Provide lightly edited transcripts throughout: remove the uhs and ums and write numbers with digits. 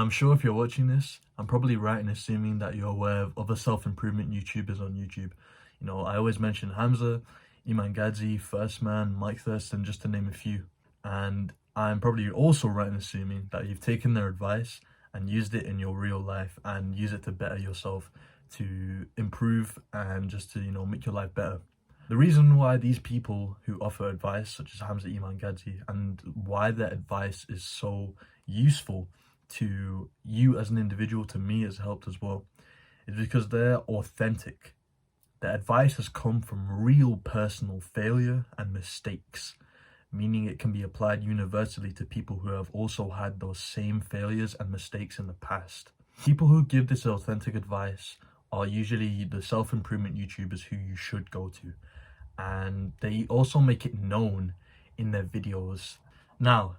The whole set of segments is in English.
I'm sure if you're watching this, I'm probably right in assuming that you're aware of other self-improvement YouTubers on YouTube. I always mention Hamza, Iman Gadzi, First Man, Mike Thurston, just to name a few. And I'm probably also right in assuming that you've taken their advice and used it in your real life and use it to better yourself, to improve and just to, make your life better. The reason why these people who offer advice, such as Hamza Iman Gadzi, and why their advice is so useful to you as an individual, to me has helped as well, is because they're authentic. Their advice has come from real personal failure and mistakes, meaning it can be applied universally to people who have also had those same failures and mistakes in the past. People who give this authentic advice are usually the self-improvement YouTubers who you should go to, and they also make it known in their videos. Now,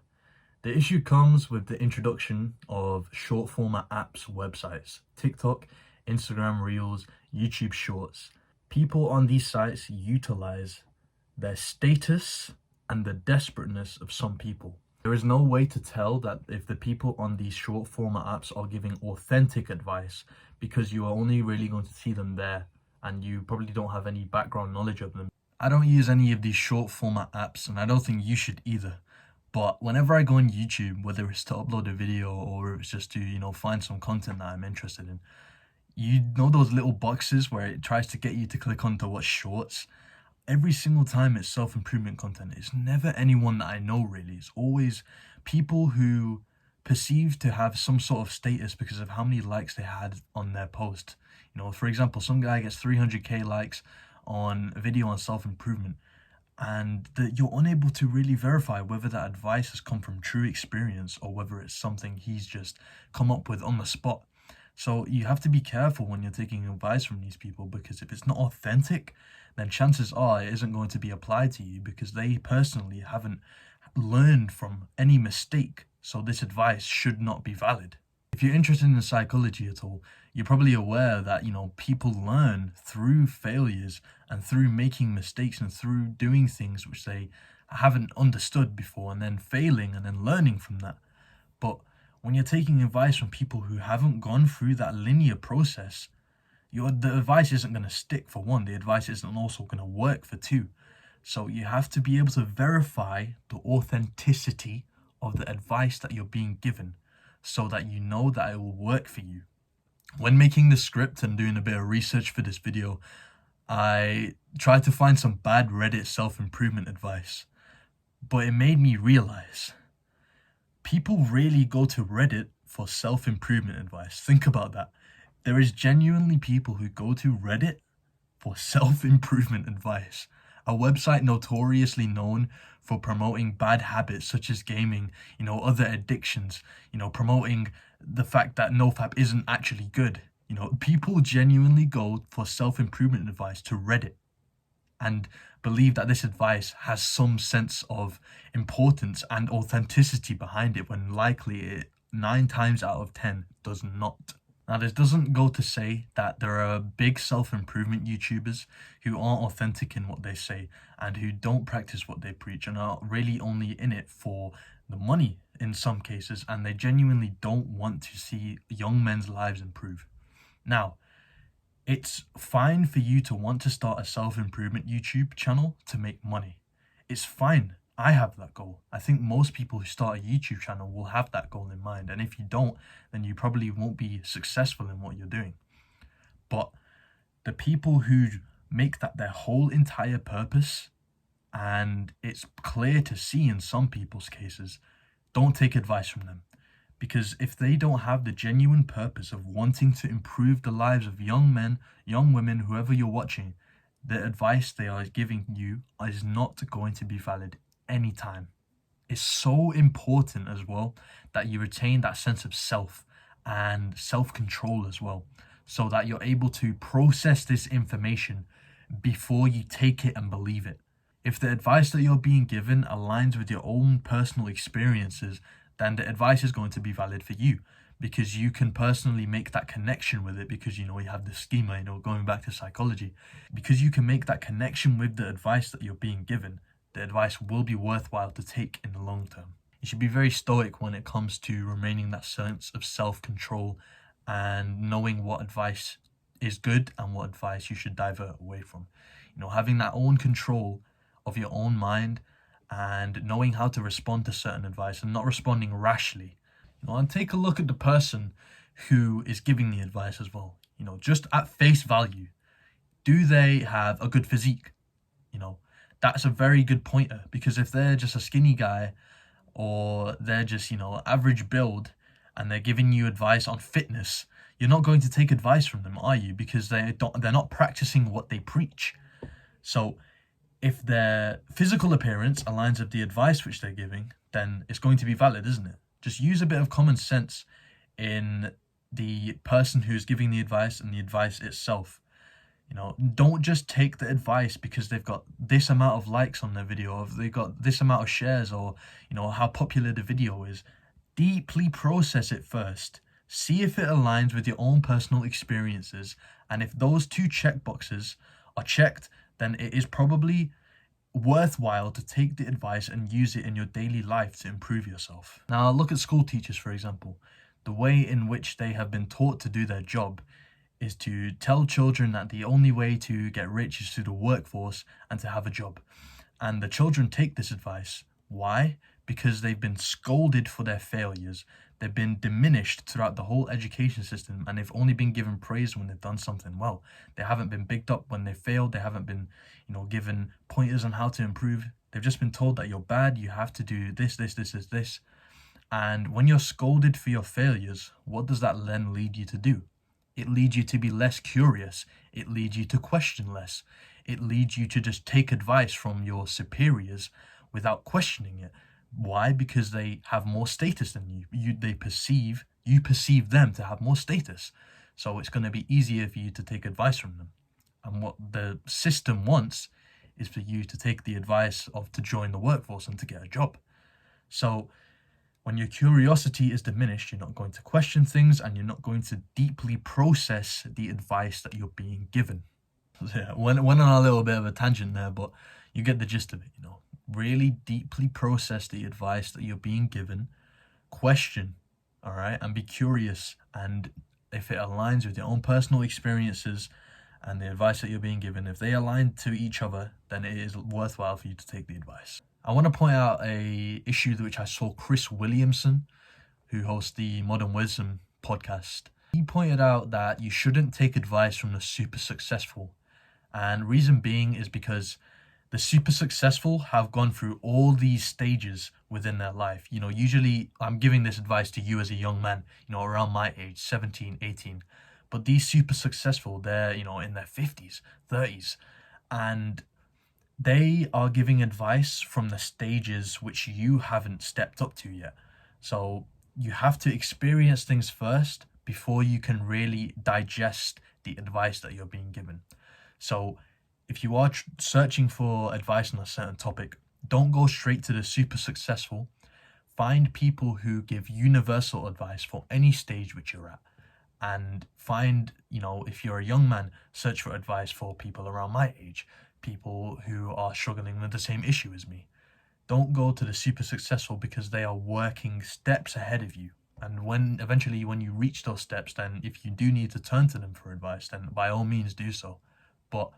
the issue comes with the introduction of short format apps websites, TikTok, Instagram Reels, YouTube Shorts. People on these sites utilize their status and the desperateness of some people. There is no way to tell that if the people on these short format apps are giving authentic advice, because you are only really going to see them there and you probably don't have any background knowledge of them. I don't use any of these short format apps, and I don't think you should either. But whenever I go on YouTube, whether it's to upload a video or it's just to, find some content that I'm interested in, you know those little boxes where it tries to get you to click on to watch shorts? Every single time it's self-improvement content. It's never anyone that I know really. It's always people who perceive to have some sort of status because of how many likes they had on their post. For example, some guy gets 300k likes on a video on self-improvement, and that you're unable to really verify whether that advice has come from true experience or whether it's something he's just come up with on the spot. So you have to be careful when you're taking advice from these people, because if it's not authentic, then chances are it isn't going to be applied to you because they personally haven't learned from any mistake. So this advice should not be valid. If you're interested in psychology at all, you're probably aware that, people learn through failures and through making mistakes and through doing things which they haven't understood before and then failing and then learning from that. But when you're taking advice from people who haven't gone through that linear process, the advice isn't going to stick, for one. The advice isn't also going to work, for two. So you have to be able to verify the authenticity of the advice that you're being given so that you know that it will work for you. When making the script and doing a bit of research for this video, I tried to find some bad Reddit self-improvement advice, but it made me realize people really go to Reddit for self-improvement advice. Think about that. There is genuinely people who go to Reddit for self-improvement advice, a website notoriously known for promoting bad habits such as gaming, other addictions, promoting the fact that NoFap isn't actually good. People genuinely go for self-improvement advice to Reddit and believe that this advice has some sense of importance and authenticity behind it, when likely it 9 times out of 10 does not. Now, this doesn't go to say that there are big self-improvement YouTubers who aren't authentic in what they say and who don't practice what they preach and are really only in it for the money in some cases, and they genuinely don't want to see young men's lives improve. Now, it's fine for you to want to start a self-improvement YouTube channel to make money. It's fine. I have that goal. I think most people who start a YouTube channel will have that goal in mind. And if you don't, then you probably won't be successful in what you're doing. But the people who make that their whole entire purpose, and it's clear to see in some people's cases, don't take advice from them. Because if they don't have the genuine purpose of wanting to improve the lives of young men, young women, whoever you're watching, the advice they are giving you is not going to be valid anytime. It's so important as well that you retain that sense of self and self-control as well, so that you're able to process this information before you take it and believe it. If the advice that you're being given aligns with your own personal experiences, then the advice is going to be valid for you, because you can personally make that connection with it, because you have the schema, going back to psychology, because you can make that connection with the advice that you're being given. The advice will be worthwhile to take in the long term. You should be very stoic when it comes to remaining that sense of self-control and knowing what advice is good and what advice you should divert away from. Having that own control of your own mind and knowing how to respond to certain advice and not responding rashly. And take a look at the person who is giving the advice as well. Just at face value, do they have a good physique? That's a very good pointer, because if they're just a skinny guy or they're just, average build and they're giving you advice on fitness, you're not going to take advice from them, are you? Because they're not practicing what they preach. So if their physical appearance aligns with the advice which they're giving, then it's going to be valid, isn't it? Just use a bit of common sense in the person who's giving the advice and the advice itself. Don't just take the advice because they've got this amount of likes on their video, or they've got this amount of shares, or how popular the video is. Deeply process it first. See if it aligns with your own personal experiences, and if those two checkboxes are checked, then it is probably worthwhile to take the advice and use it in your daily life to improve yourself. Now, look at school teachers, for example. The way in which they have been taught to do their job is to tell children that the only way to get rich is through the workforce and to have a job. And the children take this advice. Why? Because they've been scolded for their failures. They've been diminished throughout the whole education system, and they've only been given praise when they've done something well. They haven't been bigged up when they failed. They haven't been, given pointers on how to improve. They've just been told that you're bad, you have to do this. And when you're scolded for your failures, what does that then lead you to do? It leads you to be less curious. It leads you to question less. It leads you to just take advice from your superiors without questioning it. Why? Because they have more status than you. You perceive them to have more status. So it's going to be easier for you to take advice from them. And what the system wants is for you to take the advice to join the workforce and to get a job. So when your curiosity is diminished, you're not going to question things and you're not going to deeply process the advice that you're being given. Yeah, went on a little bit of a tangent there, but you get the gist of it. Really deeply process the advice that you're being given, question, all right, and be curious. And if it aligns with your own personal experiences and the advice that you're being given, if they align to each other, then it is worthwhile for you to take the advice. I want to point out a issue which I saw Chris Williamson, who hosts the Modern Wisdom podcast. He pointed out that you shouldn't take advice from the super successful. And reason being is because the super successful have gone through all these stages within their life. Usually I'm giving this advice to you as a young man, around my age, 17, 18. But these super successful, they're, in their 50s, 30s. And they are giving advice from the stages which you haven't stepped up to yet. So you have to experience things first before you can really digest the advice that you're being given. So if you are searching for advice on a certain topic, don't go straight to the super successful. Find people who give universal advice for any stage which you're at. And find, if you're a young man, search for advice for people around my age, people who are struggling with the same issue as me. Don't go to the super successful because they are working steps ahead of you. And when you reach those steps, then if you do need to turn to them for advice, then by all means do so. But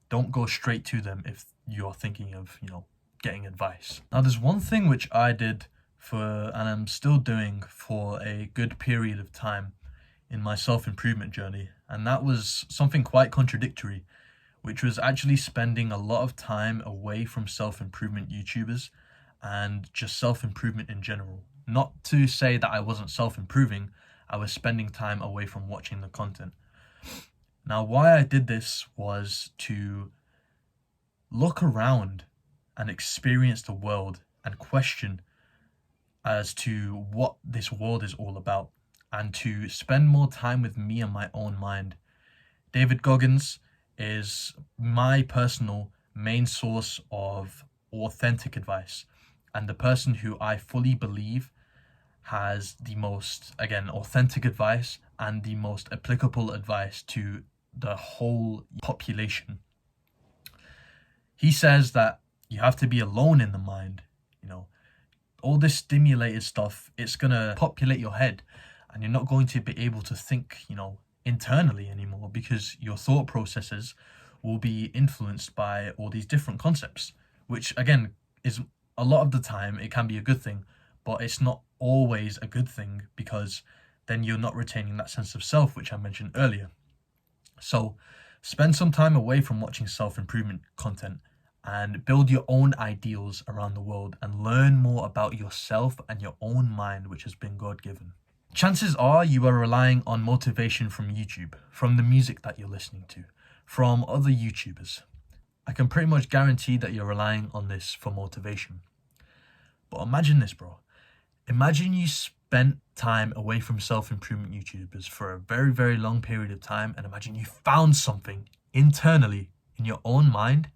don't go straight to them if you're thinking of, getting advice. Now, there's one thing which I did and I'm still doing for a good period of time in my self-improvement journey, and that was something quite contradictory, which was actually spending a lot of time away from self-improvement YouTubers and just self-improvement in general. Not to say that I wasn't self-improving, I was spending time away from watching the content. Now, why I did this was to look around and experience the world and question as to what this world is all about, and to spend more time with me and my own mind. David Goggins is my personal main source of authentic advice, and the person who I fully believe has the most, again, authentic advice and the most applicable advice to the whole population. He says that you have to be alone in the mind. all this stimulated stuff, it's gonna populate your head, and you're not going to be able to think, internally anymore, because your thought processes will be influenced by all these different concepts, which again is a lot of the time it can be a good thing, but it's not always a good thing, because then you're not retaining that sense of self, which I mentioned earlier. So spend some time away from watching self-improvement content and build your own ideals around the world and learn more about yourself and your own mind, which has been God-given. Chances are you are relying on motivation from YouTube, from the music that you're listening to, from other YouTubers. I can pretty much guarantee that you're relying on this for motivation. But imagine this, bro. Imagine you spent time away from self-improvement YouTubers for a very, very long period of time, and imagine you found something internally in your own mind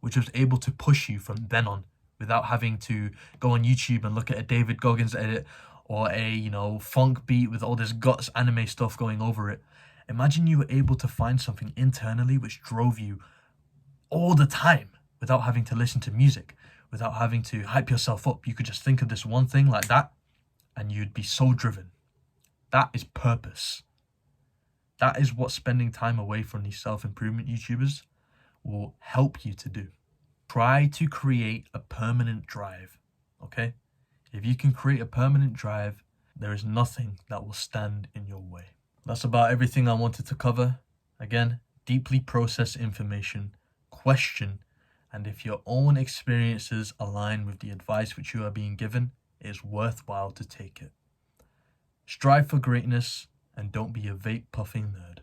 which was able to push you from then on, without having to go on YouTube and look at a David Goggins edit or a, funk beat with all this guts anime stuff going over it. Imagine you were able to find something internally which drove you all the time without having to listen to music, without having to hype yourself up. You could just think of this one thing like that and you'd be so driven. That is purpose. That is what spending time away from these self-improvement YouTubers will help you to do. Try to create a permanent drive, okay? If you can create a permanent drive, there is nothing that will stand in your way. That's about everything I wanted to cover. Again, deeply process information, question, and if your own experiences align with the advice which you are being given, it is worthwhile to take it. Strive for greatness and don't be a vape puffing nerd.